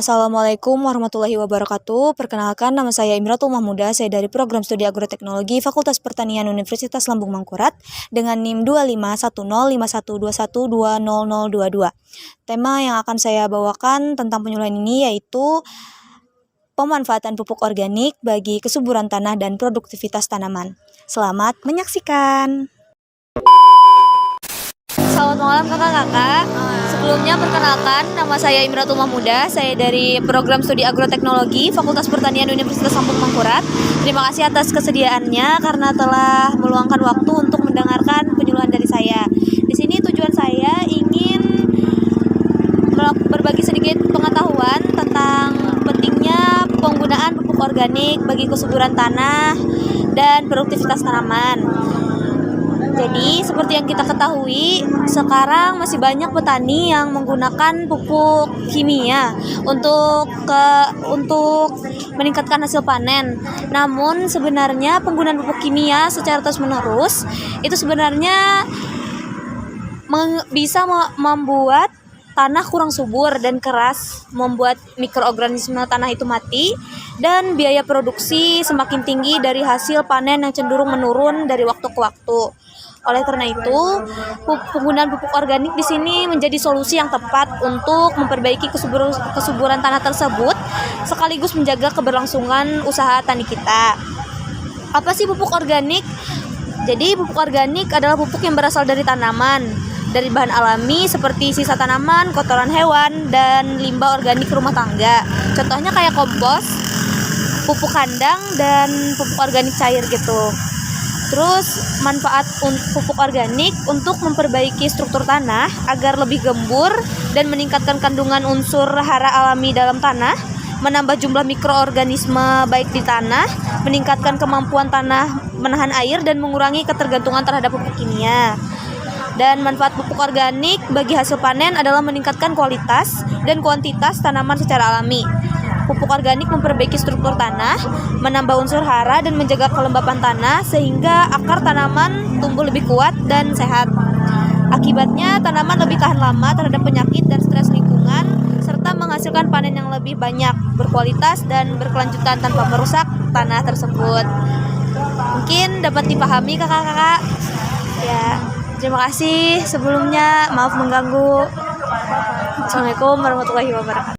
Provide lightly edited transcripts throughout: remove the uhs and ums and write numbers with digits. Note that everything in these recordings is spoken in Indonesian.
Assalamualaikum warahmatullahi wabarakatuh. Perkenalkan, nama saya Imratul Mahmuda. Saya dari Program Studi Agroteknologi Fakultas Pertanian Universitas Lambung Mangkurat dengan NIM 25105121200022. Tema yang akan saya bawakan tentang penyuluhan ini yaitu pemanfaatan pupuk organik bagi kesuburan tanah dan produktivitas tanaman. Selamat menyaksikan. Selamat malam kakak-kakak. Sebelumnya perkenalkan, nama saya Imratul Mahmuda. Saya dari Program Studi Agroteknologi Fakultas Pertanian Universitas Lambung Mangkurat. Terima kasih atas kesediaannya karena telah meluangkan waktu untuk mendengarkan penyuluhan dari saya. Di sini tujuan saya ingin berbagi sedikit pengetahuan tentang pentingnya penggunaan pupuk organik bagi kesuburan tanah dan produktivitas tanaman. Jadi, seperti yang kita ketahui, sekarang masih banyak petani yang menggunakan pupuk kimia untuk meningkatkan hasil panen. Namun, sebenarnya penggunaan pupuk kimia secara terus-menerus itu sebenarnya bisa membuat tanah kurang subur dan keras, membuat mikroorganisme tanah itu mati, dan biaya produksi semakin tinggi dari hasil panen yang cenderung menurun dari waktu ke waktu. Oleh karena itu, penggunaan pupuk organik di sini menjadi solusi yang tepat untuk memperbaiki kesuburan tanah tersebut, sekaligus menjaga keberlangsungan usaha tani kita. Apa sih pupuk organik? Jadi, pupuk organik adalah pupuk yang berasal dari tanaman, dari bahan alami seperti sisa tanaman, kotoran hewan, dan limbah organik rumah tangga. Contohnya kayak kompos, pupuk kandang, dan pupuk organik cair gitu. Terus manfaat pupuk organik untuk memperbaiki struktur tanah agar lebih gembur dan meningkatkan kandungan unsur hara alami dalam tanah, menambah jumlah mikroorganisme baik di tanah, meningkatkan kemampuan tanah menahan air dan mengurangi ketergantungan terhadap pupuk kimia. Dan manfaat pupuk organik bagi hasil panen adalah meningkatkan kualitas dan kuantitas tanaman secara alami. Pupuk organik memperbaiki struktur tanah, menambah unsur hara dan menjaga kelembapan tanah sehingga akar tanaman tumbuh lebih kuat dan sehat. Akibatnya tanaman lebih tahan lama terhadap penyakit dan stres lingkungan serta menghasilkan panen yang lebih banyak, berkualitas dan berkelanjutan tanpa merusak tanah tersebut. Mungkin dapat dipahami kakak-kakak. Ya, terima kasih sebelumnya, maaf mengganggu. Assalamualaikum warahmatullahi wabarakatuh.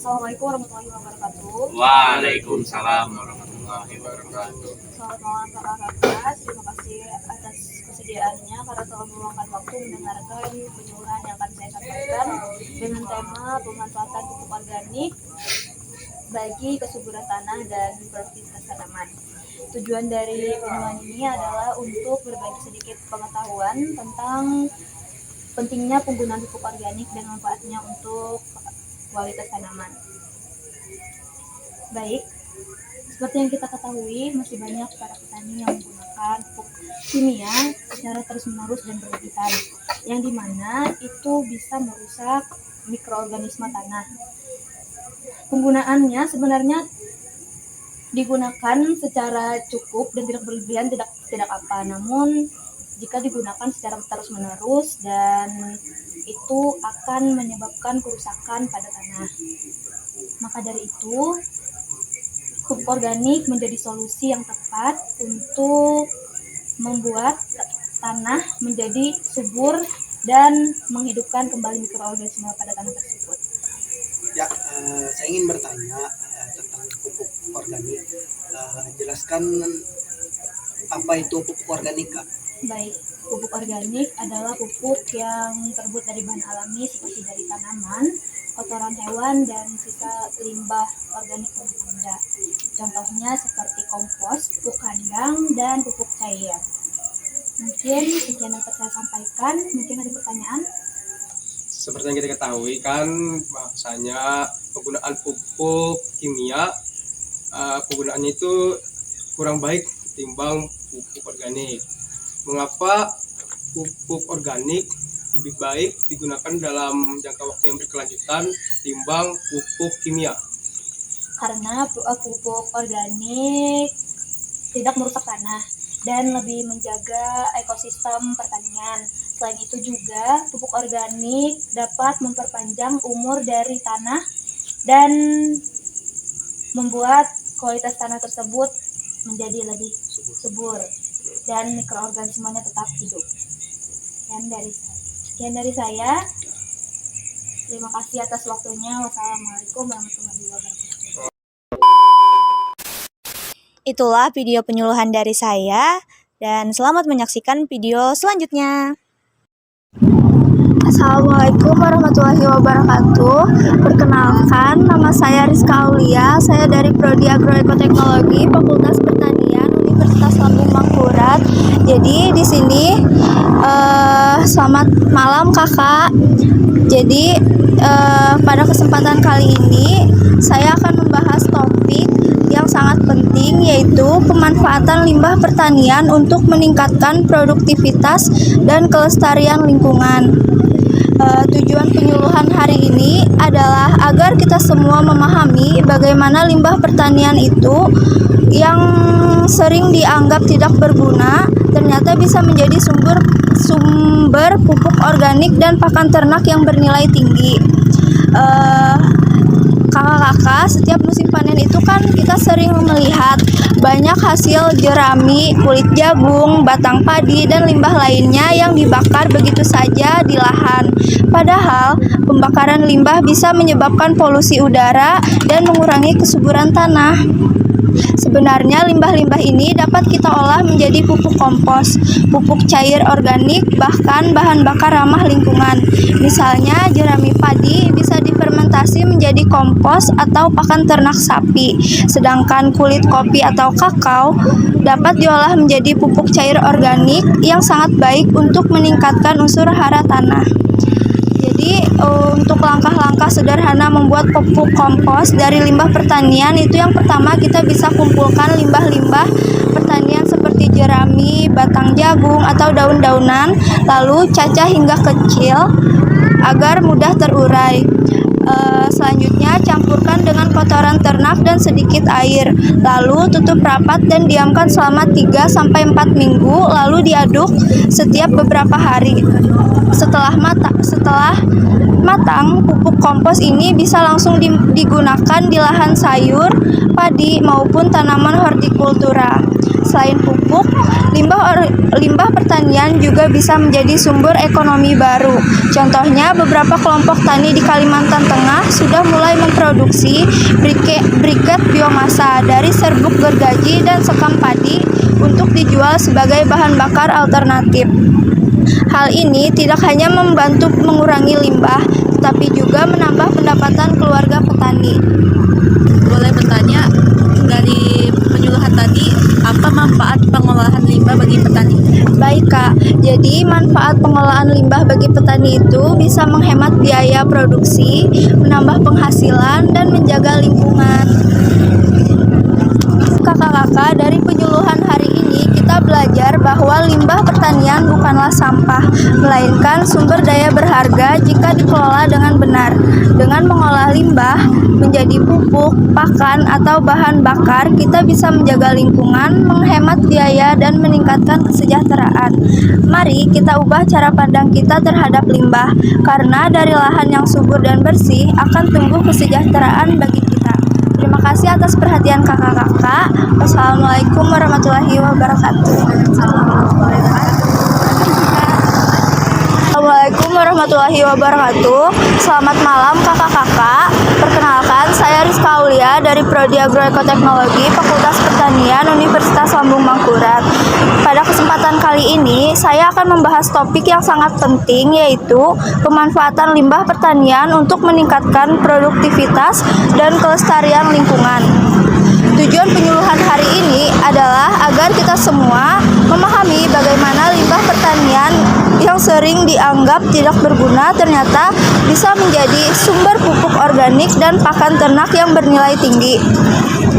Assalamualaikum warahmatullahi wabarakatuh. Waalaikumsalam warahmatullahi wabarakatuh. Selamat malam kakak-kakak. Terima kasih atas kesediaannya karena telah meluangkan waktu mendengarkan penyuluhan yang akan saya sampaikan dengan tema pemanfaatan pupuk organik bagi kesuburan tanah dan produktivitas tanaman. Tujuan dari penyuluhan ini adalah untuk berbagi sedikit pengetahuan tentang pentingnya penggunaan pupuk organik dan manfaatnya untuk kualitas tanaman. Baik, seperti yang kita ketahui, masih banyak para petani yang menggunakan pupuk kimia secara terus-menerus dan berlebihan, yang dimana itu bisa merusak mikroorganisme tanah. Penggunaannya sebenarnya digunakan secara cukup dan tidak berlebihan, tidak apa. Namun jika digunakan secara terus-menerus dan itu akan menyebabkan kerusakan pada tanah. Maka dari itu, pupuk organik menjadi solusi yang tepat untuk membuat tanah menjadi subur dan menghidupkan kembali mikroorganisme pada tanah tersebut. Ya, saya ingin bertanya tentang pupuk organik. Jelaskan apa itu pupuk organik, Kak? Baik, pupuk organik adalah pupuk yang terbuat dari bahan alami seperti dari tanaman, kotoran hewan, dan sisa limbah organik rumah tangga. Contohnya seperti kompos, pupuk kandang, dan pupuk cair. Mungkin sekian yang dapat saya sampaikan. Mungkin ada pertanyaan? Seperti yang kita ketahui kan bahwasanya penggunaan pupuk kimia penggunaannya itu kurang baik ketimbang pupuk organik. Mengapa pupuk organik lebih baik digunakan dalam jangka waktu yang berkelanjutan ketimbang pupuk kimia? Karena pupuk organik tidak merusak tanah. dan lebih menjaga ekosistem pertanian. Selain itu juga pupuk organik dapat memperpanjang umur dari tanah dan membuat kualitas tanah tersebut menjadi lebih subur dan mikroorganismenya tetap hidup. Sekian dari saya. Terima kasih atas waktunya. Wassalamualaikum warahmatullahi wabarakatuh. Itulah video penyuluhan dari saya dan selamat menyaksikan video selanjutnya. Assalamualaikum warahmatullahi wabarakatuh. Perkenalkan, nama saya Rizka Aulia. Saya dari Prodi Agroekoteknologi Fakultas Pertanian Universitas Lambung Mangkurat. Jadi di sini selamat malam kakak. Jadi pada kesempatan kali ini saya akan membahas topik yang sangat penting, yaitu pemanfaatan limbah pertanian untuk meningkatkan produktivitas dan kelestarian lingkungan. Tujuan penyuluhan hari ini adalah agar kita semua memahami bagaimana limbah pertanian itu yang sering dianggap tidak berguna ternyata bisa menjadi sumber pupuk organik dan pakan ternak yang bernilai tinggi. Kakak-kakak, setiap musim panen itu kan kita sering melihat banyak hasil jerami, kulit jagung, batang padi, dan limbah lainnya yang dibakar begitu saja di lahan. Padahal, pembakaran limbah bisa menyebabkan polusi udara dan mengurangi kesuburan tanah. Sebenarnya limbah-limbah ini dapat kita olah menjadi pupuk kompos, pupuk cair organik, bahkan bahan bakar ramah lingkungan. Misalnya jerami padi bisa difermentasi menjadi kompos atau pakan ternak sapi, sedangkan kulit kopi atau kakao dapat diolah menjadi pupuk cair organik yang sangat baik untuk meningkatkan unsur hara tanah. Jadi untuk langkah-langkah sederhana membuat pupuk kompos dari limbah pertanian itu yang pertama kita bisa kumpulkan limbah-limbah pertanian seperti jerami, batang jagung atau daun-daunan, lalu cacah hingga kecil agar mudah terurai. Selanjutnya campurkan dengan kotoran ternak dan sedikit air, lalu tutup rapat dan diamkan selama 3-4 minggu, lalu diaduk setiap beberapa hari. Setelah matang, pupuk kompos ini bisa langsung digunakan di lahan sayur, padi, maupun tanaman hortikultura. Selain pupuk, limbah pertanian juga bisa menjadi sumber ekonomi baru. Contohnya, beberapa kelompok tani di Kalimantan Tengah sudah mulai memproduksi briket biomasa dari serbuk gergaji dan sekam padi untuk dijual sebagai bahan bakar alternatif. Hal ini tidak hanya membantu mengurangi limbah, tetapi juga menambah pendapatan keluarga petani. Boleh bertanya, dari penyuluhan tadi, apa manfaat pengolahan limbah bagi petani? Baik Kak, jadi manfaat pengolahan limbah bagi petani itu bisa menghemat biaya produksi, menambah penghasilan, dan menjaga lingkungan. Kakak-kakak, dari penyuluhan hari ini kita belajar bahwa limbah pertanian bukanlah sampah, melainkan sumber daya berharga jika dikelola dengan benar. Dengan mengolah limbah menjadi pupuk, pakan, atau bahan bakar, kita bisa menjaga lingkungan, menghemat biaya, dan meningkatkan kesejahteraan. Mari kita ubah cara pandang kita terhadap limbah, karena dari lahan yang subur dan bersih akan tumbuh kesejahteraan bagi kita. Terima kasih atas perhatian kakak-kakak. Wassalamualaikum warahmatullahi wabarakatuh. Assalamualaikum warahmatullahi wabarakatuh. Selamat malam kakak-kakak. Perkenalkan, saya Rizka Aulia dari Prodi Agroekoteknologi Fakultas Pertanian Universitas Lambung Mangkurat. Pada kesempatan kali ini, saya akan membahas topik yang sangat penting, yaitu pemanfaatan limbah pertanian untuk meningkatkan produktivitas dan kelestarian lingkungan. Tujuan penyuluhan hari ini adalah agar kita semua memahami bagaimana limbah pertanian yang sering dianggap tidak berguna ternyata bisa menjadi sumber pupuk organik dan pakan ternak yang bernilai tinggi.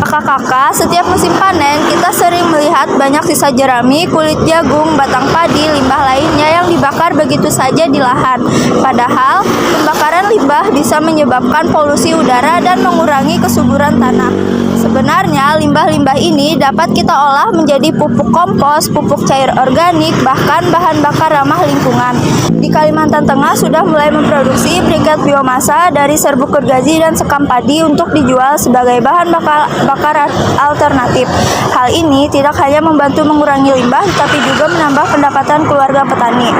Kakak-kakak, setiap musim panen kita sering melihat banyak sisa jerami, kulit jagung, batang padi, limbah lainnya yang dibakar begitu saja di lahan. Padahal, pembakaran limbah bisa menyebabkan polusi udara dan mengurangi kesuburan tanah. Sebenarnya limbah-limbah ini dapat kita olah menjadi pupuk kompos, pupuk cair organik, bahkan bahan bakar ramah lingkungan. Di Kalimantan Tengah sudah mulai memproduksi briket biomasa dari serbuk gergaji dan sekam padi untuk dijual sebagai bahan bakar alternatif. Hal ini tidak hanya membantu mengurangi limbah, tetapi juga menambah pendapatan keluarga petani.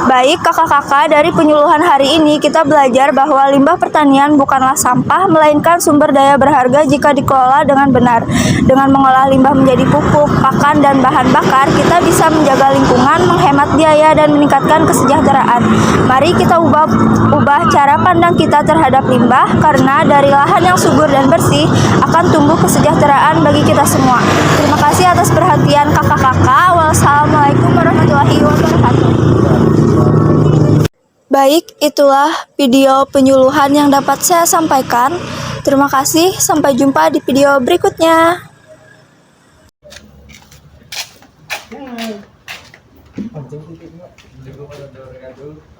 Baik kakak-kakak, dari penyuluhan hari ini kita belajar bahwa limbah pertanian bukanlah sampah, melainkan sumber daya berharga jika dikelola dengan benar. Dengan mengolah limbah menjadi pupuk, pakan, dan bahan bakar, kita bisa menjaga lingkungan, menghemat biaya, dan meningkatkan kesejahteraan. Mari kita ubah cara pandang kita terhadap limbah, karena dari lahan yang subur dan bersih akan tumbuh kesejahteraan bagi kita semua. Terima kasih atas perhatian kakak-kakak. Wassalamualaikum warahmatullahi wabarakatuh. Baik, itulah video penyuluhan yang dapat saya sampaikan. Terima kasih, sampai jumpa di video berikutnya.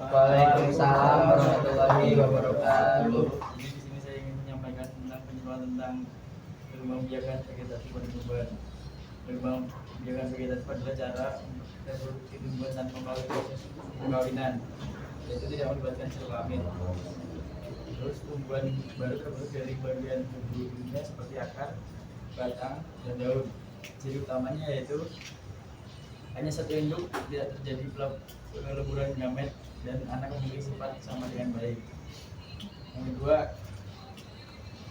Waalaikumsalam warahmatullahi wabarakatuh. Jadi di sini saya ingin menyampaikan tentang penyuluhan tentang membiarkan vegetasi pada tumbuhan. Membiarkan vegetasi adalah cara reproduksi tumbuhan tanpa melalui proses perkawinan, yaitu tidak melibatkan sel kelamin. Terus tumbuhan baru terbentuk dari bagian tubuhnya seperti akar, batang, dan daun. Ciri utamanya yaitu hanya satu induk, tidak terjadi peleburan gamet, dan anak memiliki sifat sama dengan baik. Yang kedua,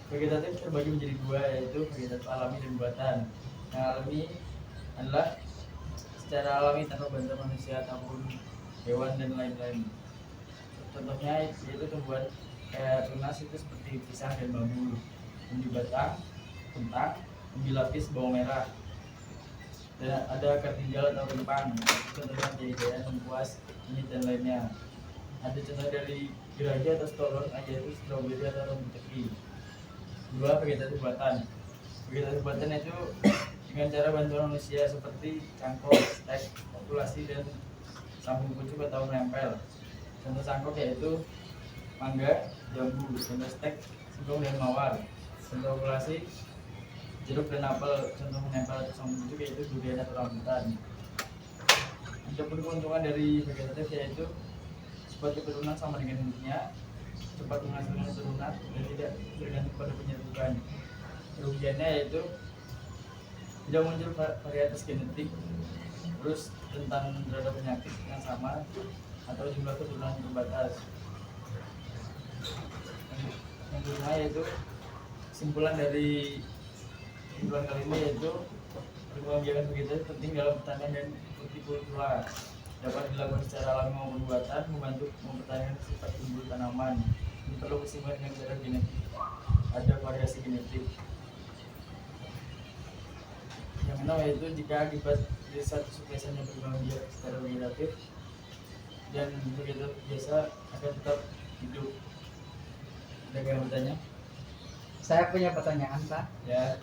vegetatif terbagi menjadi dua, yaitu vegetatif alami dan buatan. Yang alami adalah secara alami tanpa bantuan manusia ataupun hewan dan lain-lain. Contohnya yaitu tumbuhan kayak tunas itu seperti pisang dan bambu, umbi batang, kentang, umbi lapis, bawang merah, dan ada akar tinggal atau kempang, contohnya jajanan, lengkuas, kunyit, dan lainnya. Ada contoh dari gerahia atau stolon, yaitu stroberi atau rumput teki. Dua, vegetatif buatan. Vegetatif buatan itu dengan cara bantuan manusia seperti cangkok, stek, populasi, dan sambung pucuk atau menempel. Contoh cangkok yaitu mangga, jambu. Contoh stek, singkong dan mawar. Contoh populasi, jeruk dan apel. Contoh menempel atau sambung pucuk yaitu durian atau rambutan. Untuk keuntungan dari vegetatif yaitu cepat keturunan sama dengan induknya, cepat menghasilkan turunan, dan tidak bergantung pada penyerbukan. Kerugiannya yaitu tidak muncul varietas genetik, terus rentan terhadap penyakit yang sama, atau jumlah keturunan yang terbatas. Yang kedua yaitu kesimpulan kali ini yaitu perkembangan vegetatif penting dalam pertanian dan hortikultura, dapat dilakukan secara alami maupun buatan, membantu mempertahankan sifat tumbuh tanaman. Ini perlu keseimbangan dengan cara genetik, ada variasi genetik. Yang kedua yaitu jika akibat dari satu suksesan yang berkembang biak secara vegetatif dan vegetatif biasa akan tetap hidup. Ada yang bertanya? Saya punya pertanyaan, Pak. Ya.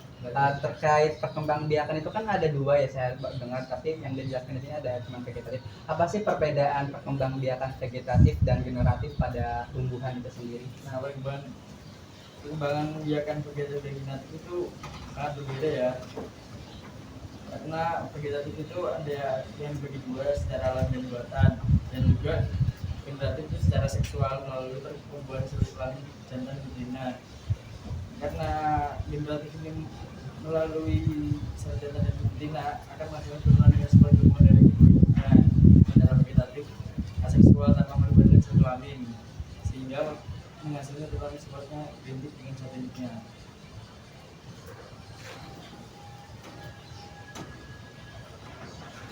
Terkait perkembangbiakan itu kan ada dua ya, saya dengar, tapi yang dijelaskan di sini ada cuma vegetatif. Apa sih perbedaan perkembangbiakan vegetatif dan generatif pada tumbuhan itu sendiri? Nah, perkembangan biakan vegetatif dan generatif itu sangat berbeda ya. Karena vegetatif itu ada yang bagi dua, secara alami dan buatan, dan juga generatif itu secara seksual melalui pertumbuhan sel kelamin jantan dan betina. Karena generatif ini melalui sel jantan dan betina akan menghasilkan turunan dengan sebuah tumbuhan dari ibunya. Secara vegetatif aseksual tanpa melibatkan sel kelamin, sehingga menghasilkan turunan sifatnya identik dengan satu induknya.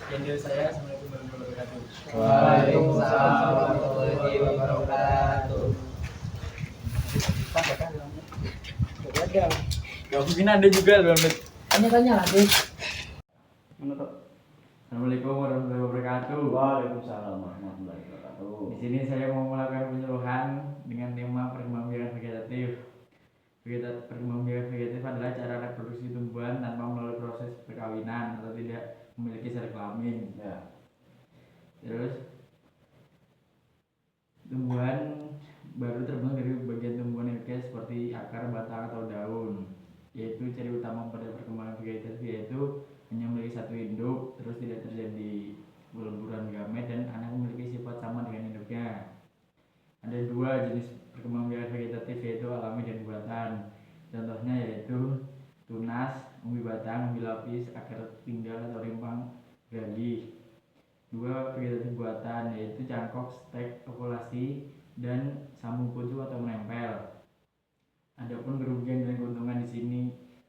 Sekian dari saya. Assalamualaikum warahmatullahi wabarakatuh. Waalaikumsalam warahmatullahi wabarakatuh. Gak mungkin ada juga loh. Tanya lagi. Assalamualaikum warahmatullahi wabarakatuh. Waalaikumsalam warahmatullahi wabarakatuh. Di sini saya mau melakukan penyuluhan dengan tema perkembangbiakan vegetatif. Perkembangbiakan vegetatif adalah cara reproduksi tumbuhan tanpa melalui proses perkawinan atau tidak memiliki sel kelamin. Ya. Terus tumbuhan baru terbentuk dari bagian tumbuhan yang seperti akar, batang, atau perkembangbiakan vegetatif yaitu alami dan buatan. Contohnya yaitu tunas, umbi batang, umbi lapis, akar tinggal atau rimpang gergaji. 2. Vegetatif buatan yaitu cangkok, stek, okulasi, dan sambung kutu atau menempel. Adapun kerugian dan keuntungan di sini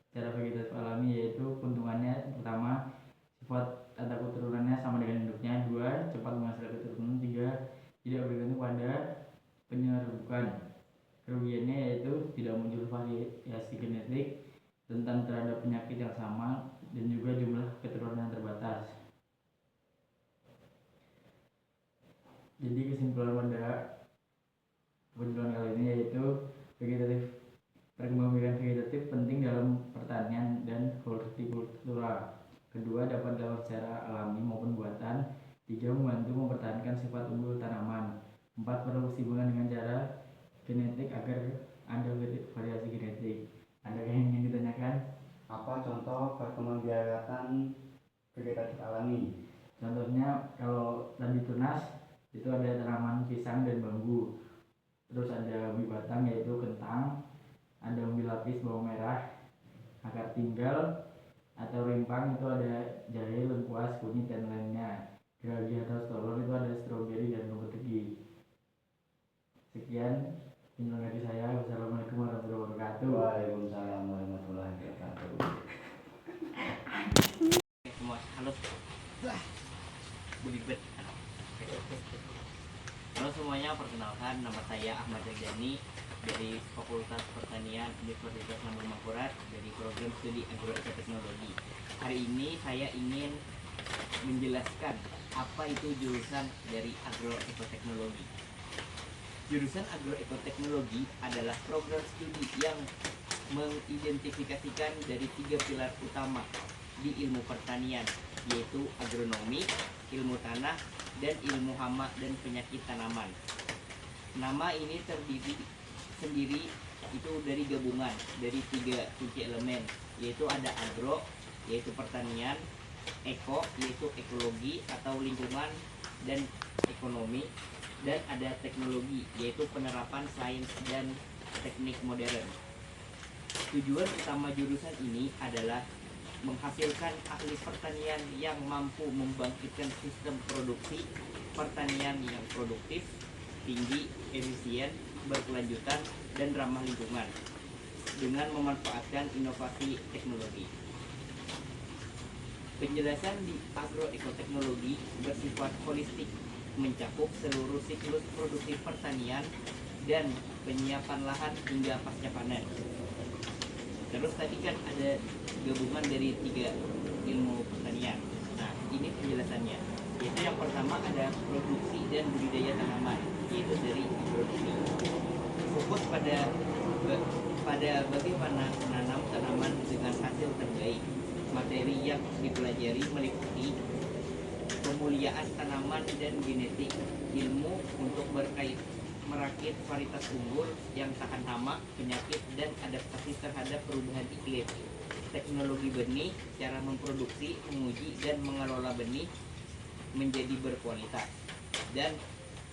secara vegetatif alami yaitu keuntungannya pertama, sifat tata keturunannya sama dengan induknya. 2. Cepat menghasilkan keturunan. 3. Tidak bergantung pada penyerbukan. Kerugiannya yaitu tidak muncul variasi genetik, rentan terhadap penyakit yang sama, dan juga jumlah keturunan yang terbatas. Jadi kesimpulan pada penjelasan kali ini yaitu perkembangbiakan vegetatif penting dalam pertanian dan hortikultura. Kedua, dapat dilakukan secara alami maupun buatan. 3. Membantu mempertahankan sifat unggul tanaman. 4. Perlu keseimbangan dengan cara genetik agar ada variasi genetik. Ada yang ingin ditanyakan? Apa contoh perkembangbiakan vegetatif alami? Contohnya kalau tadi tunas itu ada tanaman pisang dan bambu. Terus ada umbi batang yaitu kentang, ada umbi lapis bawang merah, akar tinggal atau rimpang itu ada jahe, lengkuas, kunyit dan lainnya. Gergaji atau stolon itu ada stroberi dan rumput tegi. Sekian penjelasan dari saya. Wassalamualaikum warahmatullahi wabarakatuh. Waalaikumsalam warahmatullahi wabarakatuh. Semua halo Budibet. Halo semuanya, perkenalkan nama saya Ahmad Jani dari Fakultas Pertanian Universitas Lambung Mangkurat dari program studi agroekoteknologi. Hari ini saya ingin menjelaskan apa itu jurusan dari agroekoteknologi. Jurusan agroekoteknologi adalah program studi yang mengidentifikasikan dari 3 pilar utama di ilmu pertanian, yaitu agronomi, ilmu tanah, dan ilmu hama dan penyakit tanaman. Nama ini terdiri sendiri itu dari gabungan dari 3 kunci elemen, yaitu ada agro, yaitu pertanian, eko, yaitu ekologi atau lingkungan dan ekonomi, dan ada teknologi, yaitu penerapan sains dan teknik modern. Tujuan utama jurusan ini adalah menghasilkan ahli pertanian yang mampu membangkitkan sistem produksi pertanian yang produktif, tinggi, efisien, berkelanjutan, dan ramah lingkungan dengan memanfaatkan inovasi teknologi. Penjelasan di agroekoteknologi bersifat holistik, mencakup seluruh siklus produktif pertanian dan penyiapan lahan hingga pasca panen. Terus tadi kan ada gabungan dari 3 ilmu pertanian. Nah, ini penjelasannya. Yaitu yang pertama ada produksi dan budidaya tanaman, yaitu dari agronomi. Fokus pada bagaimana menanam tanaman dengan hasil terbaik. Materi yang dipelajari meliputi pemuliaan tanaman dan genetik, ilmu untuk merakit varietas unggul yang tahan hama, penyakit, dan adaptasi terhadap perubahan iklim, teknologi benih, cara memproduksi, menguji, dan mengelola benih menjadi berkualitas, dan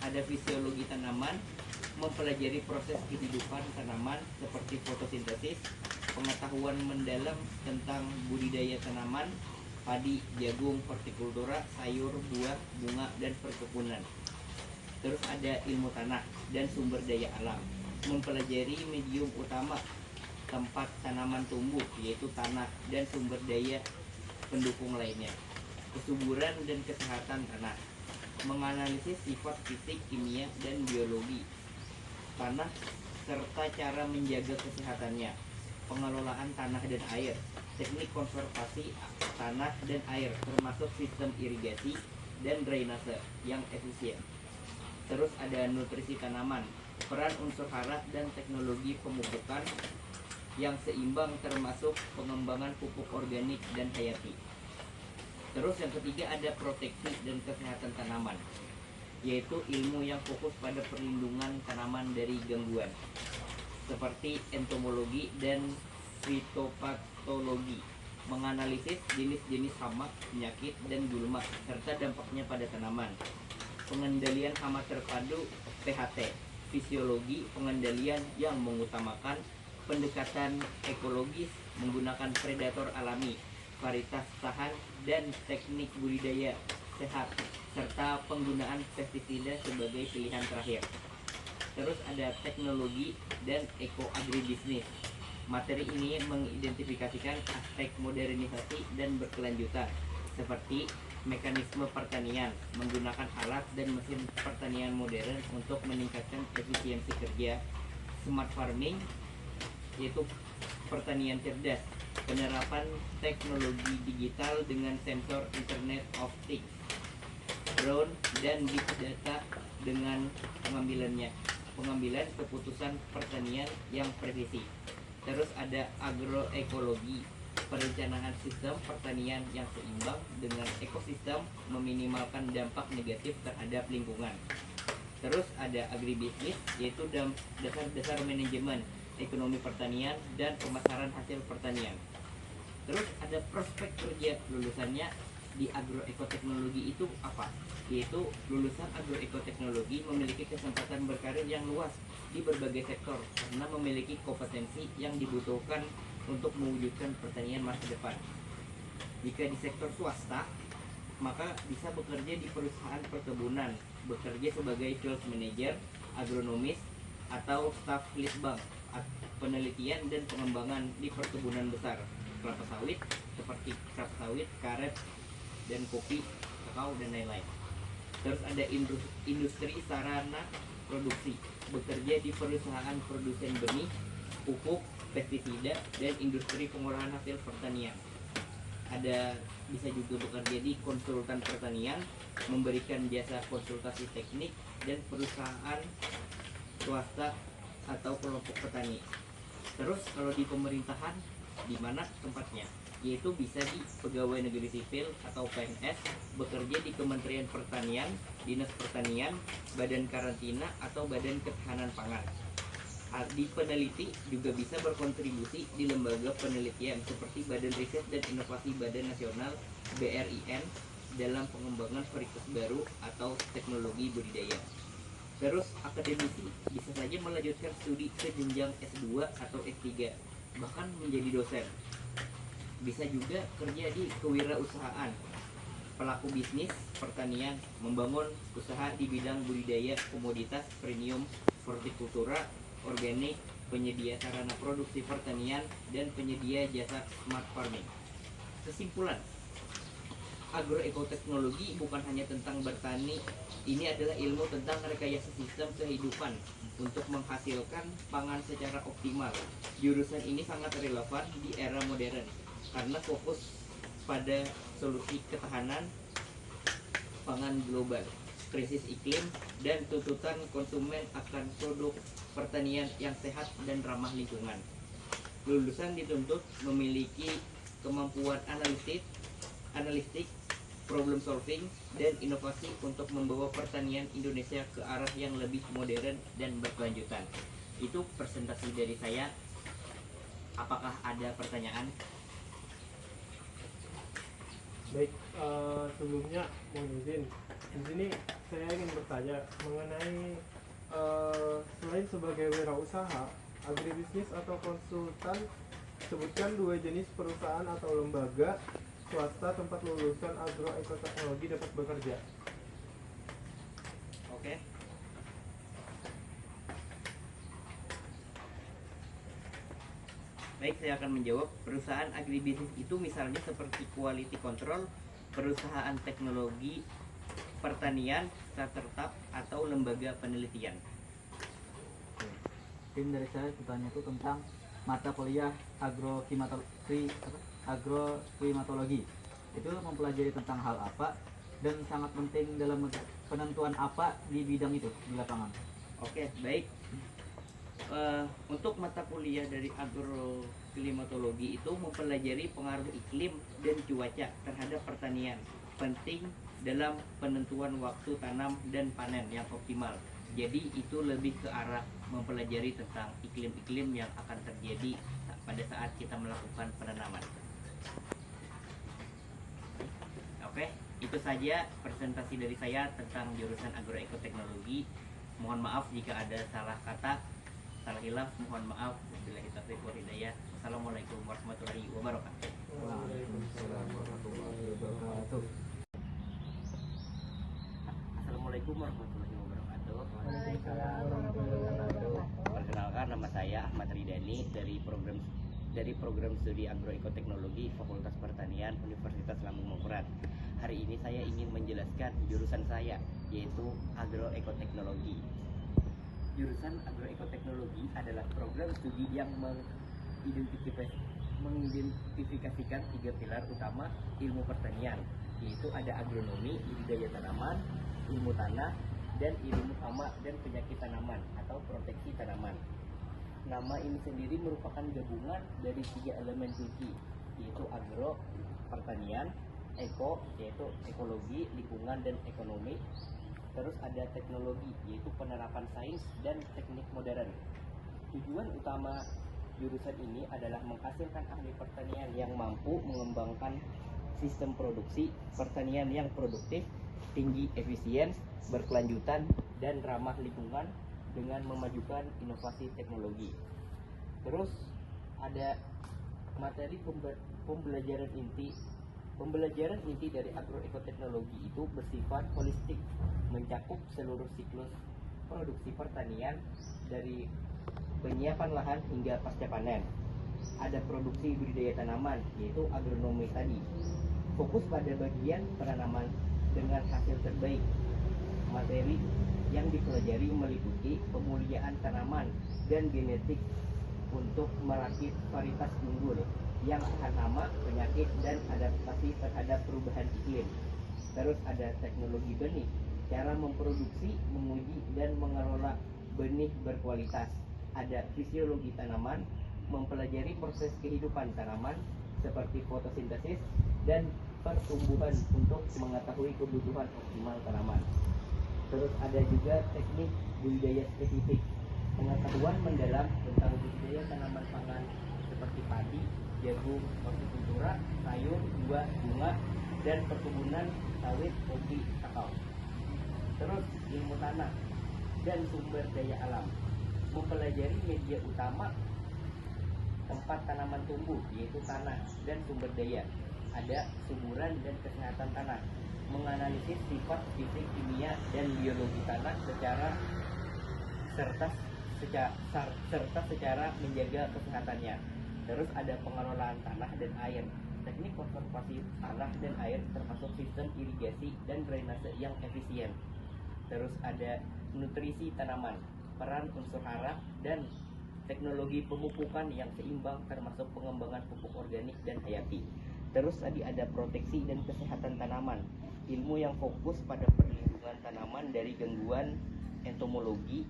ada fisiologi tanaman, mempelajari proses kehidupan tanaman seperti fotosintesis, pengetahuan mendalam tentang budidaya tanaman, padi, jagung, hortikultura, sayur, buah, bunga, dan perkebunan. Terus ada ilmu tanah dan sumber daya alam, mempelajari medium utama tempat tanaman tumbuh, yaitu tanah dan sumber daya pendukung lainnya, kesuburan dan kesehatan tanah, menganalisis sifat fisik, kimia, dan biologi tanah serta cara menjaga kesehatannya, pengelolaan tanah dan air, teknik konservasi tanah dan air termasuk sistem irigasi dan drainase yang efisien. Terus ada nutrisi tanaman, peran unsur hara dan teknologi pemupukan yang seimbang termasuk pengembangan pupuk organik dan hayati. Terus yang ketiga ada proteksi dan kesehatan tanaman, yaitu ilmu yang fokus pada perlindungan tanaman dari gangguan seperti entomologi dan fitopatologi, menganalisis jenis-jenis hama, penyakit, dan gulma serta dampaknya pada tanaman, pengendalian hama terpadu PHT, fisiologi pengendalian yang mengutamakan pendekatan ekologis menggunakan predator alami, varietas tahan, dan teknik budidaya sehat, serta penggunaan pestisida sebagai pilihan terakhir. Terus ada teknologi dan eco-agribisnis. Materi ini mengidentifikasikan aspek modernisasi dan berkelanjutan, seperti mekanisme pertanian, menggunakan alat dan mesin pertanian modern untuk meningkatkan efisiensi kerja, smart farming, yaitu pertanian cerdas, penerapan teknologi digital dengan sensor Internet of Things, drone dan big data dengan pengambilan keputusan pertanian yang presisi. Terus ada agroekologi, perencanaan sistem pertanian yang seimbang dengan ekosistem meminimalkan dampak negatif terhadap lingkungan. Terus ada agribisnis, yaitu dasar-dasar manajemen ekonomi pertanian dan pemasaran hasil pertanian. Terus ada prospek kerja lulusannya di agroekoteknologi itu apa? Yaitu lulusan agroekoteknologi memiliki kesempatan berkarir yang luas di berbagai sektor karena memiliki kompetensi yang dibutuhkan untuk mewujudkan pertanian masa depan. Jika di sektor swasta, maka bisa bekerja di perusahaan perkebunan, bekerja sebagai field manager, agronomis, atau staf litbang, penelitian dan pengembangan di perkebunan besar, kelapa sawit seperti kelapa sawit, karet, dan kopi, kakao, dan lain-lain. Terus ada industri sarana produksi, bekerja di perusahaan produsen benih, pupuk, pestisida, dan industri pengolahan hasil pertanian. Bisa juga bekerja di konsultan pertanian, memberikan jasa konsultasi teknik, dan perusahaan swasta atau kelompok petani. Terus kalau di pemerintahan, di mana tempatnya? Yaitu bisa di pegawai negeri sipil atau PNS, bekerja di Kementerian Pertanian, Dinas Pertanian, Badan Karantina atau Badan Ketahanan Pangan. Di peneliti juga bisa berkontribusi di lembaga penelitian seperti Badan Riset dan Inovasi Badan Nasional BRIN dalam pengembangan varietas baru atau teknologi budidaya. Terus akademisi bisa saja melanjutkan studi ke jenjang S2 atau S3, bahkan menjadi dosen. Bisa juga kerja di kewirausahaan, pelaku bisnis pertanian, membangun usaha di bidang budidaya komoditas premium, hortikultura, organik, penyedia sarana produksi pertanian, dan penyedia jasa smart farming. Kesimpulan, agroekoteknologi bukan hanya tentang bertani, ini adalah ilmu tentang rekayasa sistem kehidupan untuk menghasilkan pangan secara optimal. Jurusan ini sangat relevan di era modern karena fokus pada solusi ketahanan pangan global, krisis iklim, dan tuntutan konsumen akan produk pertanian yang sehat dan ramah lingkungan. Lulusan dituntut memiliki kemampuan analitik, problem solving, dan inovasi untuk membawa pertanian Indonesia ke arah yang lebih modern dan berkelanjutan. Itu presentasi dari saya. Apakah ada pertanyaan? Baik, sebelumnya mohon izin. Di sini saya ingin bertanya mengenai selain sebagai wirausaha, agribisnis atau konsultan, sebutkan 2 jenis perusahaan atau lembaga swasta tempat lulusan agroekoteknologi dapat bekerja. Oke. Baik, saya akan menjawab. Perusahaan agribisnis itu misalnya seperti quality control, perusahaan teknologi pertanian, startup, atau lembaga penelitian. Mungkin dari saya pertanyaan itu tentang mata kuliah agroklimatologi. Itu mempelajari tentang hal apa dan sangat penting dalam penentuan apa di bidang itu di lapangan. Oke, baik. Untuk mata kuliah dari agroklimatologi itu mempelajari pengaruh iklim dan cuaca terhadap pertanian, penting dalam penentuan waktu tanam dan panen yang optimal. Jadi itu lebih ke arah mempelajari tentang iklim-iklim yang akan terjadi pada saat kita melakukan penanaman. Oke, itu saja presentasi dari saya tentang jurusan agroekoteknologi. Mohon maaf jika ada salah kata, salah hilaf, mohon maaf. Wabillahi taufiq wal hidayah. Wassalamualaikum warahmatullahi wabarakatuh. Assalamualaikum warahmatullahi wabarakatuh. Perkenalkan, nama saya Ahmad Ridani dari program studi Agroekoteknologi Fakultas Pertanian Universitas Lambung Mangkurat. Hari ini saya ingin menjelaskan jurusan saya, yaitu Agroekoteknologi. Jurusan Agroekoteknologi adalah program studi yang mengidentifikasikan 3 pilar utama ilmu pertanian, yaitu ada agronomi, budidaya tanaman, ilmu tanah, dan ilmu hama dan penyakit tanaman atau proteksi tanaman. Nama ini sendiri merupakan gabungan dari 3 elemen kunci, yaitu agro, pertanian, eko, yaitu ekologi, lingkungan, dan ekonomi. Terus ada teknologi, yaitu penerapan sains dan teknik modern. Tujuan utama jurusan ini adalah menghasilkan ahli pertanian yang mampu mengembangkan sistem produksi pertanian yang produktif, tinggi efisien, berkelanjutan, dan ramah lingkungan dengan memajukan inovasi teknologi. Terus ada materi pembelajaran inti. Pembelajaran inti dari agroekoteknologi itu bersifat holistik, mencakup seluruh siklus produksi pertanian dari penyiapan lahan hingga pasca panen. Ada produksi budidaya tanaman, yaitu agronomi tadi, fokus pada bagian penanaman dengan hasil terbaik. Materi yang dipelajari meliputi pemuliaan tanaman dan genetik untuk merakit varietas unggul yang tahan hama, penyakit, dan adaptasi terhadap perubahan iklim. Terus ada teknologi benih, cara memproduksi, menguji, dan mengelola benih berkualitas. Ada fisiologi tanaman, mempelajari proses kehidupan tanaman seperti fotosintesis dan pertumbuhan untuk mengetahui kebutuhan optimal tanaman. Terus ada juga teknik budidaya spesifik, pengetahuan mendalam tentang budidaya tanaman pangan seperti padi, jagung, hortikultura, sayur, buah, bunga, dan perkebunan sawit, kopi, kakao. Terus ilmu tanah dan sumber daya alam, mempelajari media utama tempat tanaman tumbuh, yaitu tanah dan sumber daya. Ada suburan dan kesehatan tanah, menganalisis sifat fisik, kimia, dan biologi tanah serta secara menjaga kesehatannya. Terus ada pengelolaan tanah dan air, teknik konservasi tanah dan air termasuk sistem irigasi dan drainase yang efisien. Terus ada nutrisi tanaman, peran unsur hara, dan teknologi pemupukan yang seimbang termasuk pengembangan pupuk organik dan hayati. Terus tadi ada proteksi dan kesehatan tanaman, ilmu yang fokus pada perlindungan tanaman dari gangguan entomologi,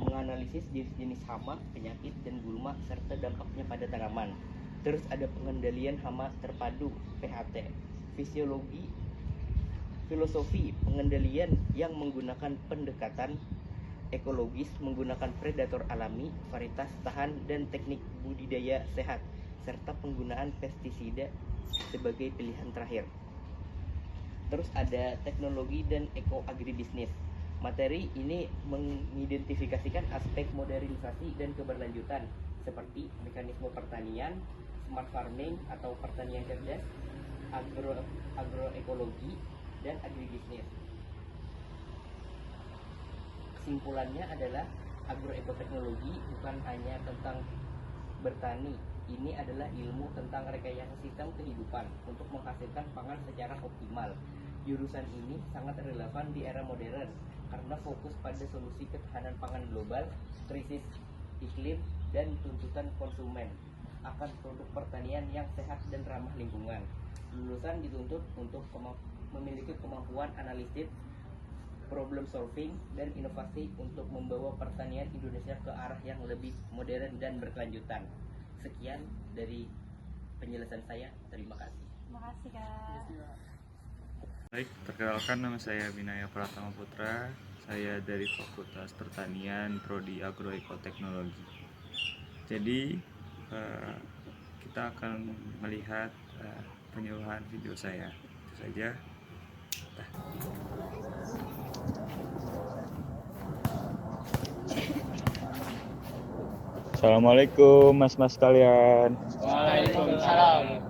menganalisis jenis-jenis hama, penyakit, dan gulma serta dampaknya pada tanaman. Terus ada pengendalian hama terpadu PHT, filosofi pengendalian yang menggunakan pendekatan ekologis, menggunakan predator alami, varietas tahan, dan teknik budidaya sehat, serta penggunaan pestisida sebagai pilihan terakhir. Terus ada teknologi dan eko agribisnis. Materi ini mengidentifikasikan aspek modernisasi dan keberlanjutan seperti mekanisme pertanian, smart farming atau pertanian cerdas, agroekologi, dan agribisnis. Kesimpulannya adalah agroekoteknologi bukan hanya tentang bertani. Ini adalah ilmu tentang rekayasa sistem kehidupan untuk menghasilkan pangan secara optimal. Jurusan ini sangat relevan di era modern karena fokus pada solusi ketahanan pangan global, krisis iklim, dan tuntutan konsumen akan produk pertanian yang sehat dan ramah lingkungan. Lulusan dituntut untuk memiliki kemampuan analisis, problem solving, dan inovasi untuk membawa pertanian Indonesia ke arah yang lebih modern dan berkelanjutan. Sekian dari penjelasan saya. Terima kasih. Terima kasih, Kak. Baik, perkenalkan nama saya Binaya Pratama Putra. Saya dari Fakultas Pertanian Prodi Agroekoteknologi. Jadi kita akan melihat penyuluhan video saya. Itu saja. Assalamualaikum mas-mas kalian. Waalaikumsalam.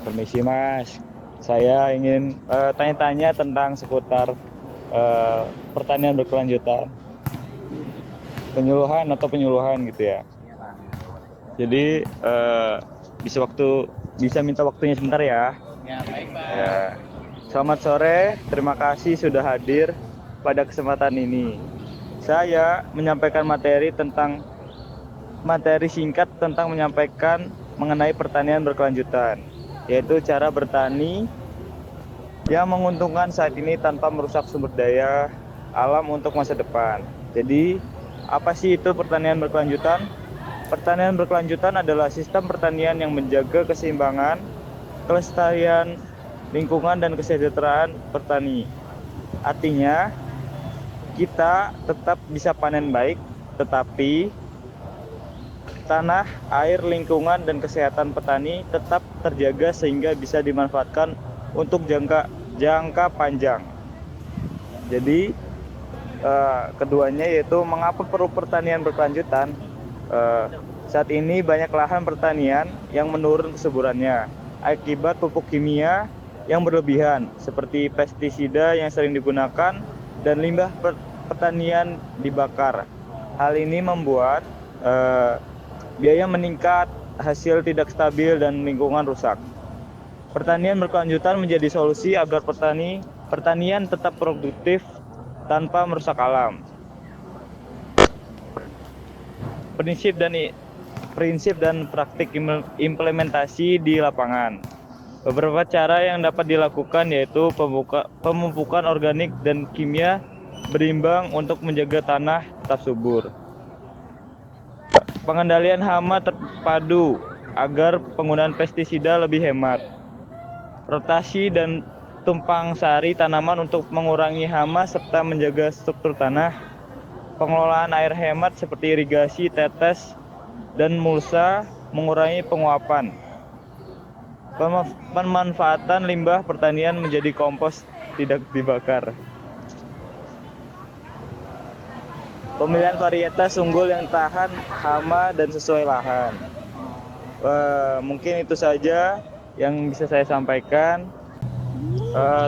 Permisi mas, saya ingin tanya-tanya tentang seputar pertanian berkelanjutan, penyuluhan gitu ya. Jadi bisa minta waktunya sebentar ya. Ya, baik, Pak. Ya. Selamat sore, terima kasih sudah hadir pada kesempatan ini. Saya menyampaikan materi singkat tentang menyampaikan mengenai pertanian berkelanjutan, yaitu cara bertani yang menguntungkan saat ini tanpa merusak sumber daya alam untuk masa depan. Jadi, apa sih itu pertanian berkelanjutan? Pertanian berkelanjutan adalah sistem pertanian yang menjaga keseimbangan, kelestarian lingkungan dan kesejahteraan petani. Artinya, kita tetap bisa panen baik, tetapi tanah, air, lingkungan, dan kesehatan petani tetap terjaga sehingga bisa dimanfaatkan untuk jangka panjang. Jadi, keduanya yaitu mengapa perlu pertanian berkelanjutan. Saat ini banyak lahan pertanian yang menurun kesuburannya akibat pupuk kimia yang berlebihan seperti pestisida yang sering digunakan dan limbah pertanian dibakar. Hal ini membuat biaya meningkat, hasil tidak stabil, dan lingkungan rusak. Pertanian berkelanjutan menjadi solusi agar pertanian tetap produktif tanpa merusak alam. Prinsip dan praktik implementasi di lapangan. Beberapa cara yang dapat dilakukan yaitu pemupukan organik dan kimia berimbang untuk menjaga tanah tetap subur. Pengendalian hama terpadu agar penggunaan pestisida lebih hemat. Rotasi dan tumpang sari tanaman untuk mengurangi hama serta menjaga struktur tanah. Pengelolaan air hemat seperti irigasi, tetes, dan mulsa mengurangi penguapan. Pemanfaatan limbah pertanian menjadi kompos tidak dibakar. Pemilihan varietas unggul yang tahan hama dan sesuai lahan. Mungkin itu saja yang bisa saya sampaikan.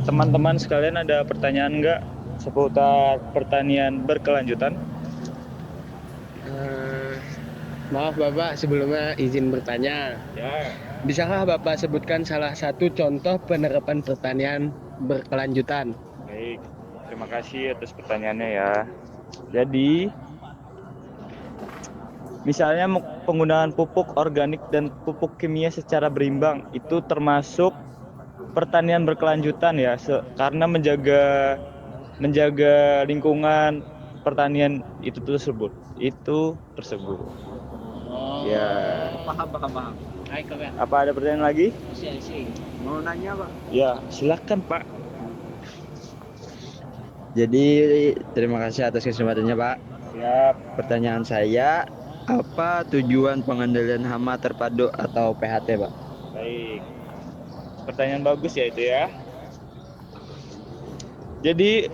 Teman-teman sekalian ada pertanyaan nggak seputar pertanian berkelanjutan? Maaf Bapak, sebelumnya izin bertanya. Ya. Bisakah Bapak sebutkan salah satu contoh penerapan pertanian berkelanjutan? Baik, terima kasih atas pertanyaannya ya. Jadi, misalnya penggunaan pupuk organik dan pupuk kimia secara berimbang itu termasuk pertanian berkelanjutan ya, karena menjaga lingkungan pertanian itu tersebut. Ya. Paham. Apa ada pertanyaan lagi? Mau nanya, Pak? Ya, silakan Pak. Jadi terima kasih atas kesempatannya Pak. Siap. Pertanyaan saya, apa tujuan pengendalian hama terpadu atau PHT Pak? Baik. Pertanyaan bagus ya itu ya. Jadi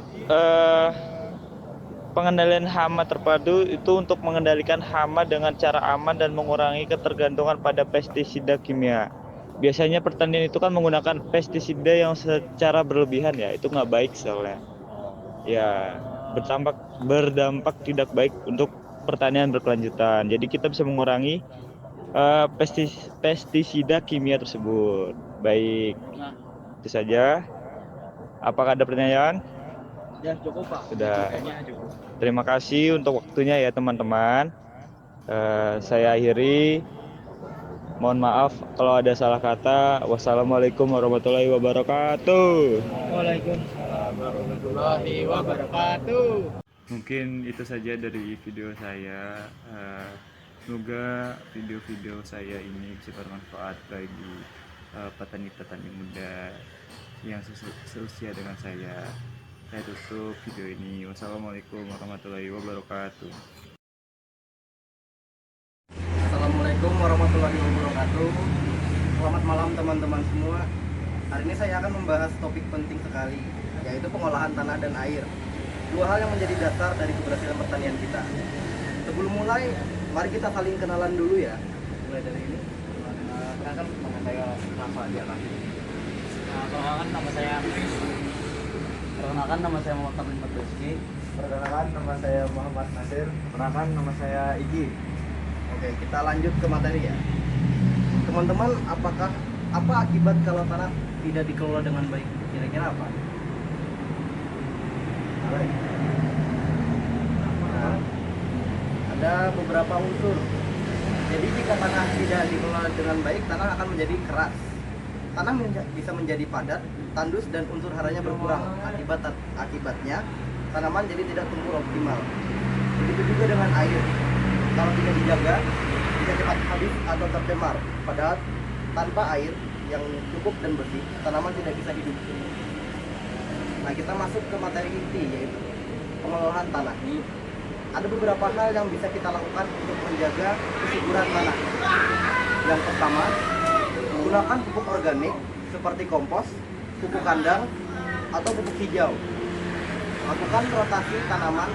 pengendalian hama terpadu itu untuk mengendalikan hama dengan cara aman dan mengurangi ketergantungan pada pestisida kimia. Biasanya pertanian itu kan menggunakan pestisida yang secara berlebihan ya, itu nggak baik soalnya. Ya, berdampak tidak baik untuk pertanian berkelanjutan. Jadi kita bisa mengurangi pestisida kimia tersebut. Baik, itu saja. Apakah ada pertanyaan? Ya, cukup Pak. Sudah. Terima kasih untuk waktunya ya teman-teman. Saya akhiri. Mohon maaf kalau ada salah kata. Wassalamualaikum warahmatullahi wabarakatuh. Waalaikumsalam warahmatullahi wabarakatuh. Mungkin itu saja dari video saya. Semoga video-video saya ini bisa bermanfaat bagi petani-petani muda yang seusia dengan saya. Saya tutup video ini. Wassalamualaikum warahmatullahi wabarakatuh. Assalamualaikum warahmatullahi wabarakatuh. Selamat malam teman-teman semua. Hari ini saya akan membahas topik penting sekali, yaitu pengolahan tanah dan air. Dua hal yang menjadi dasar dari keberhasilan pertanian kita. Sebelum mulai, Mari kita saling kenalan dulu ya. Mulai dari ini. Perkenalkan nama saya Rafa Diana. Perkenalkan nama saya Chris. Perkenalkan nama saya Muhammad Rizky. Perkenalkan nama saya Muhammad Nasir. Perkenalkan nama saya Igi. Oke, kita lanjut ke materi ya. Teman-teman, apa akibat kalau tanah tidak dikelola dengan baik? Kira-kira apa? Nah, ada beberapa unsur. Jadi jika tanah tidak dikelola dengan baik, tanah akan menjadi keras. Tanah bisa menjadi padat, tandus dan unsur haranya berkurang. Akibatnya tanaman jadi tidak tumbuh optimal. Begitu juga dengan air. Kalau tidak dijaga, bisa cepat habis atau tercemar. Padahal tanpa air yang cukup dan bersih, tanaman tidak bisa hidup. Nah, kita masuk ke materi inti, yaitu pengelolaan tanah. Ada beberapa hal yang bisa kita lakukan untuk menjaga kesuburan tanah. Yang pertama, gunakan pupuk organik seperti kompos, pupuk kandang, atau pupuk hijau. Lakukan rotasi tanaman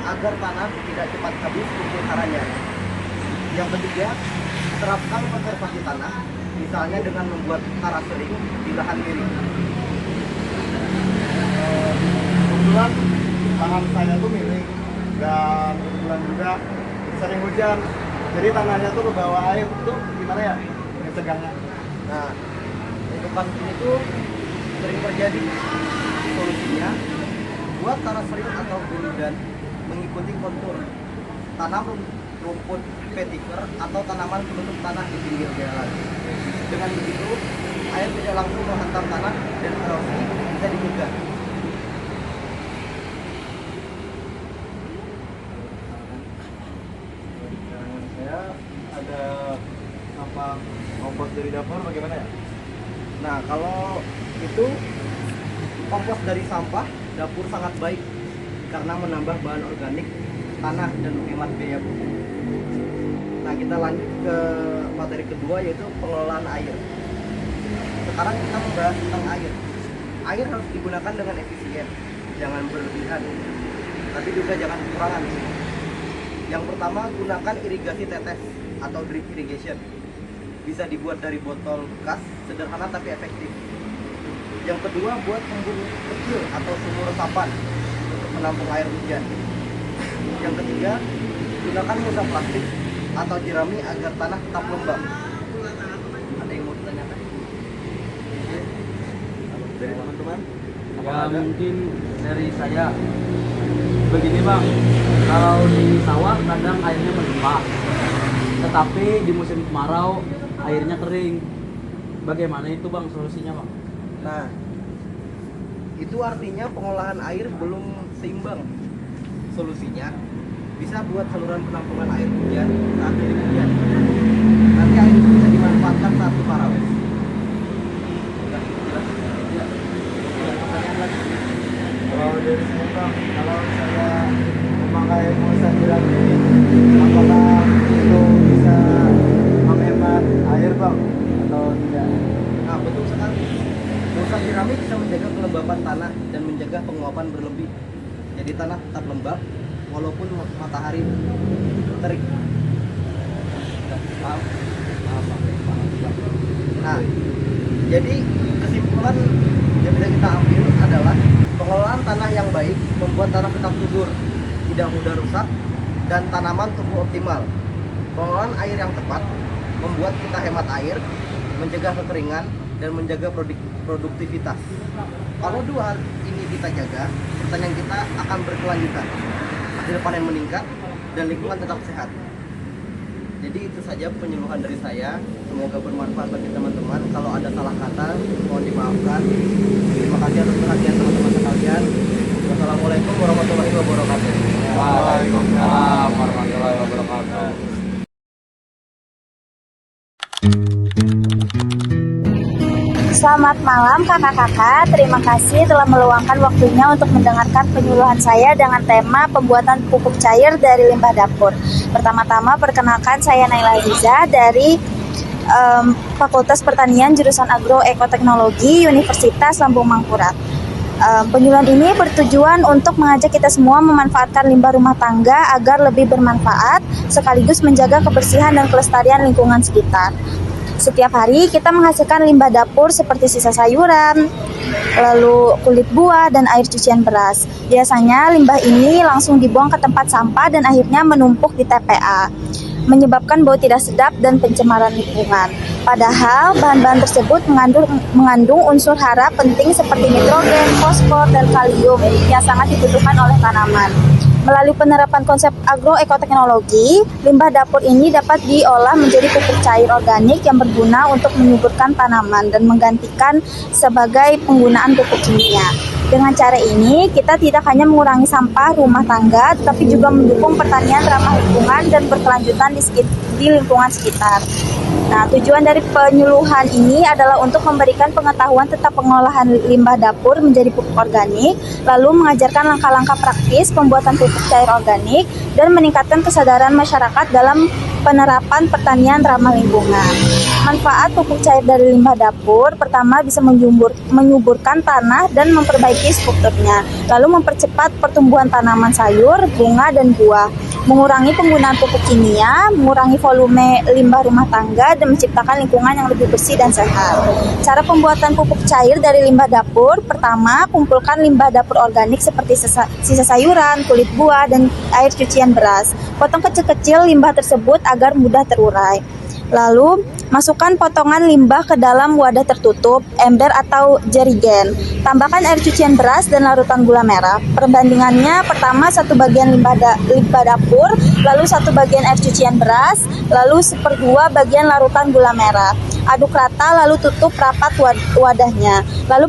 agar tanah tidak cepat habis unsur haranya. Yang ketiga, terapkan konservasi tanah, misalnya dengan membuat terasering di lahan miring. Kebetulan tangan saya tuh miring dan kebetulan juga sering hujan. Jadi tanahnya tuh kebawa air, itu gimana ya mencegahnya? Nah, untuk kasus ini tuh sering terjadi. Solusinya, buat tanah sering atau guludan mengikuti kontur. Tanam rumput vetiver atau tanaman penutup tanah di pinggir jalan. Dengan begitu, air tidak langsung menghantam tanah dan erosi bisa dicegah. Saya ada sampah kompos dari dapur bagaimana ya? Nah, kalau itu kompos dari sampah dapur sangat baik karena menambah bahan organik tanah dan menghemat biaya pupuk. Nah, kita lanjut ke materi kedua, yaitu pengelolaan air. Sekarang kita membahas tentang air. Air harus digunakan dengan efisien, jangan berlebihan, tapi juga jangan kekurangan. Yang pertama, gunakan irigasi tetes atau drip irrigation. Bisa dibuat dari botol bekas, sederhana tapi efektif. Yang kedua, buat embung kecil atau sumur resapan untuk menampung air hujan. Yang ketiga, gunakan mulsa plastik atau jerami agar tanah tetap lembab. Ada yang mau ditanyakan? Dari teman-teman? Ya mungkin dari saya begini bang, kalau di sawah kadang airnya melimpah, tetapi di musim kemarau airnya kering. Bagaimana itu bang solusinya bang? Nah, itu artinya pengolahan air belum seimbang. Solusinya, bisa buat saluran penampungan air hujan saat musim hujan. Nanti air itu bisa dimanfaatkan saat kemarau. Kalau dari saya bang, kalau saya memakai mulsa jerami, apakah itu bisa menghemat air bang atau tidak? Nah, betul sekali. Mulsa jerami bisa menjaga kelembapan tanah dan mencegah penguapan berlebih. Jadi tanah tetap lembab walaupun matahari terik. Paham? Nah, jadi kesimpulan yang bisa kita ambil adalah pengelolaan tanah yang baik membuat tanah tetap subur, tidak mudah rusak, dan tanaman tumbuh optimal. Pengelolaan air yang tepat membuat kita hemat air, mencegah kekeringan, dan menjaga produktivitas. Kalau dua hal ini kita jaga, pertanian kita akan berkelanjutan, hasil panen meningkat, dan lingkungan tetap sehat. Jadi itu saja penyuluhan dari saya. Semoga bermanfaat bagi teman-teman. Kalau ada salah kata, mohon dimaafkan. Terima kasih atas perhatian teman-teman sekalian. Wassalamualaikum warahmatullahi wabarakatuh. Waalaikumsalam warahmatullahi wabarakatuh. Selamat malam kakak-kakak, terima kasih telah meluangkan waktunya untuk mendengarkan penyuluhan saya dengan tema pembuatan pupuk cair dari limbah dapur. Pertama-tama perkenalkan, saya Naila Aziza dari Fakultas Pertanian jurusan Agroekoteknologi Universitas Lambung Mangkurat. Penyuluhan ini bertujuan untuk mengajak kita semua memanfaatkan limbah rumah tangga agar lebih bermanfaat, sekaligus menjaga kebersihan dan kelestarian lingkungan sekitar. Setiap hari kita menghasilkan limbah dapur seperti sisa sayuran, lalu kulit buah dan air cucian beras. Biasanya limbah ini langsung dibuang ke tempat sampah dan akhirnya menumpuk di TPA, menyebabkan bau tidak sedap dan pencemaran lingkungan. Padahal bahan-bahan tersebut mengandung unsur hara penting seperti nitrogen, fosfor, dan kalium yang sangat dibutuhkan oleh tanaman. Melalui penerapan konsep agroekoteknologi, limbah dapur ini dapat diolah menjadi pupuk cair organik yang berguna untuk menyuburkan tanaman dan menggantikan sebagai penggunaan pupuk kimia. Dengan cara ini, kita tidak hanya mengurangi sampah rumah tangga, tetapi juga mendukung pertanian ramah lingkungan dan berkelanjutan di lingkungan sekitar. Nah, tujuan dari penyuluhan ini adalah untuk memberikan pengetahuan tentang pengolahan limbah dapur menjadi pupuk organik, lalu mengajarkan langkah-langkah praktis pembuatan pupuk cair organik, dan meningkatkan kesadaran masyarakat dalam penerapan pertanian ramah lingkungan. Manfaat pupuk cair dari limbah dapur, pertama bisa menyuburkan tanah dan memperbaiki strukturnya, lalu mempercepat pertumbuhan tanaman sayur, bunga, dan buah, mengurangi penggunaan pupuk kimia, mengurangi volume limbah rumah tangga, dan menciptakan lingkungan yang lebih bersih dan sehat. Cara pembuatan pupuk cair dari limbah dapur, pertama, kumpulkan limbah dapur organik seperti sisa sayuran, kulit buah, dan air cucian beras. Potong kecil-kecil limbah tersebut agar mudah terurai. Lalu, masukkan potongan limbah ke dalam wadah tertutup, ember atau jerigen. Tambahkan air cucian beras dan larutan gula merah. Perbandingannya, pertama 1 bagian limbah dapur, lalu 1 bagian air cucian beras, lalu 1/2 bagian larutan gula merah. Aduk rata lalu tutup rapat wadahnya. Lalu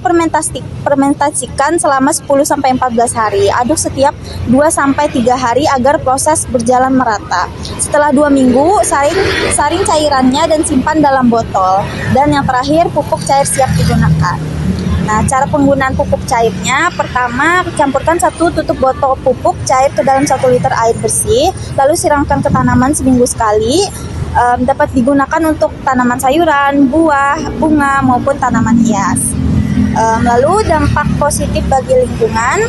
fermentasikan selama 10-14 hari. Aduk setiap 2-3 hari agar proses berjalan merata. Setelah 2 minggu, saring cairannya dan simpan dalam botol. Dan yang terakhir, pupuk cair siap digunakan. Nah, cara penggunaan pupuk cairnya, pertama, campurkan 1 tutup botol pupuk cair ke dalam 1 liter air bersih, lalu siramkan ke tanaman seminggu sekali. Dapat digunakan untuk tanaman sayuran, buah, bunga, maupun tanaman hias. Lalu dampak positif bagi lingkungan,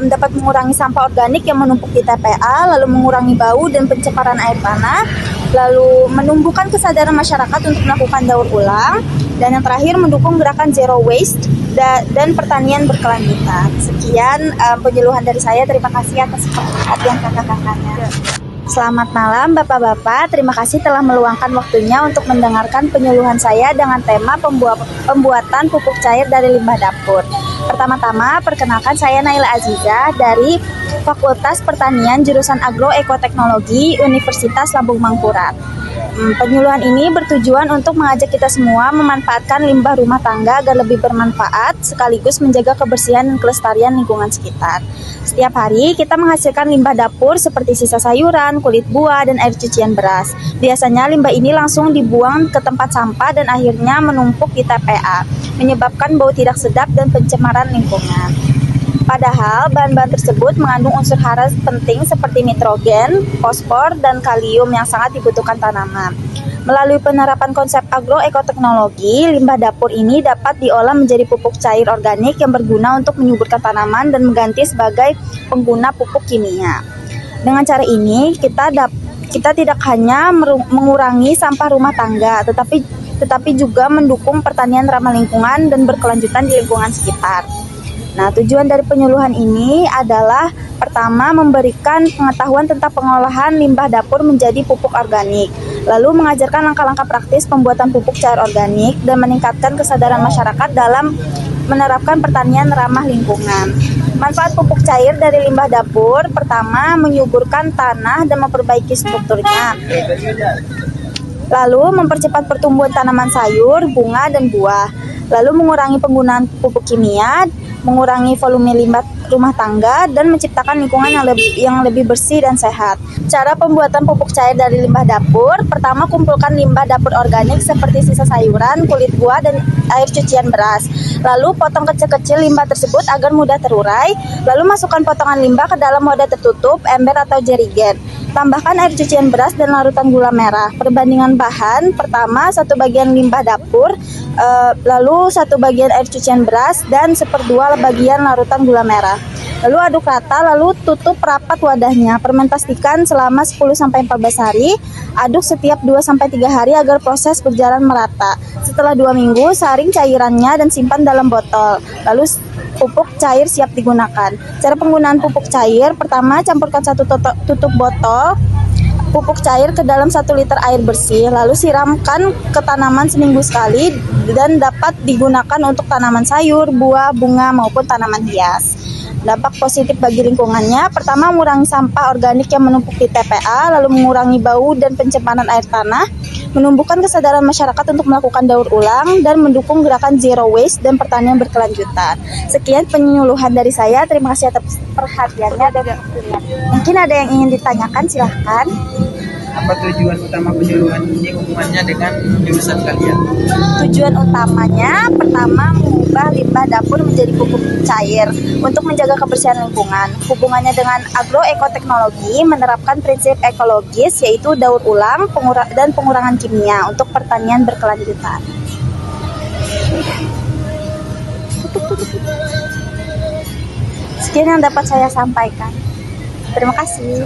dapat mengurangi sampah organik yang menumpuk di TPA, lalu mengurangi bau dan pencemaran air tanah, lalu menumbuhkan kesadaran masyarakat untuk melakukan daur ulang, dan yang terakhir mendukung gerakan zero waste dan pertanian berkelanjutan. Sekian penyuluhan dari saya. Terima kasih atas perhatian kakak-kakaknya. Selamat malam Bapak-Bapak, terima kasih telah meluangkan waktunya untuk mendengarkan penyuluhan saya dengan tema pembuatan pupuk cair dari limbah dapur. Pertama-tama, perkenalkan saya Naila Aziza dari Fakultas Pertanian Jurusan Agroekoteknologi Universitas Lambung Mangkurat. Penyuluhan ini bertujuan untuk mengajak kita semua memanfaatkan limbah rumah tangga agar lebih bermanfaat, sekaligus menjaga kebersihan dan kelestarian lingkungan sekitar. Setiap hari kita menghasilkan limbah dapur seperti sisa sayuran, kulit buah, dan air cucian beras. Biasanya limbah ini langsung dibuang ke tempat sampah dan akhirnya menumpuk di TPA, menyebabkan bau tidak sedap dan pencemaran lingkungan. Padahal bahan-bahan tersebut mengandung unsur hara penting seperti nitrogen, fosfor, dan kalium yang sangat dibutuhkan tanaman. Melalui penerapan konsep agroekoteknologi, limbah dapur ini dapat diolah menjadi pupuk cair organik yang berguna untuk menyuburkan tanaman dan mengganti sebagai pengguna pupuk kimia. Dengan cara ini, kita tidak hanya mengurangi sampah rumah tangga, tetapi juga mendukung pertanian ramah lingkungan dan berkelanjutan di lingkungan sekitar. Nah, tujuan dari penyuluhan ini adalah pertama, memberikan pengetahuan tentang pengolahan limbah dapur menjadi pupuk organik, lalu mengajarkan langkah-langkah praktis pembuatan pupuk cair organik dan meningkatkan kesadaran masyarakat dalam menerapkan pertanian ramah lingkungan. Manfaat pupuk cair dari limbah dapur, pertama, menyuburkan tanah dan memperbaiki strukturnya. Lalu mempercepat pertumbuhan tanaman sayur, bunga, dan buah. Lalu mengurangi penggunaan pupuk kimia, mengurangi volume rumah tangga dan menciptakan lingkungan yang lebih bersih dan sehat. Cara pembuatan pupuk cair dari limbah dapur: pertama, kumpulkan limbah dapur organik seperti sisa sayuran, kulit buah, dan air cucian beras. Lalu potong kecil-kecil limbah tersebut agar mudah terurai. Lalu masukkan potongan limbah ke dalam wadah tertutup, ember atau jerigen. Tambahkan air cucian beras dan larutan gula merah. Perbandingan bahan: pertama 1 bagian limbah dapur, lalu 1 bagian air cucian beras, dan 1/2 bagian larutan gula merah. Lalu aduk rata, lalu tutup rapat wadahnya. Fermentasikan selama 10-14 hari. Aduk setiap 2-3 hari agar proses berjalan merata. Setelah 2 minggu, saring cairannya dan simpan dalam botol. Lalu pupuk cair siap digunakan. Cara penggunaan pupuk cair: pertama, campurkan 1 tutup botol pupuk cair ke dalam 1 liter air bersih, lalu siramkan ke tanaman seminggu sekali dan dapat digunakan untuk tanaman sayur, buah, bunga, maupun tanaman hias. Dampak positif bagi lingkungannya: pertama, mengurangi sampah organik yang menumpuk di TPA, lalu mengurangi bau dan pencemaran air tanah, menumbuhkan kesadaran masyarakat untuk melakukan daur ulang, dan mendukung gerakan zero waste dan pertanian berkelanjutan. Sekian penyuluhan dari saya. Terima kasih atas perhatiannya dan waktunya. Mungkin ada yang ingin ditanyakan, silahkan. Apa tujuan utama penyuluhan ini hubungannya dengan jurusan kalian? Tujuan utamanya: pertama, mengubah limbah dapur menjadi pupuk cair untuk menjaga kebersihan lingkungan. Hubungannya dengan agroekoteknologi: menerapkan prinsip ekologis yaitu daur ulang dan pengurangan kimia untuk pertanian berkelanjutan. Sekian yang dapat saya sampaikan. Terima kasih.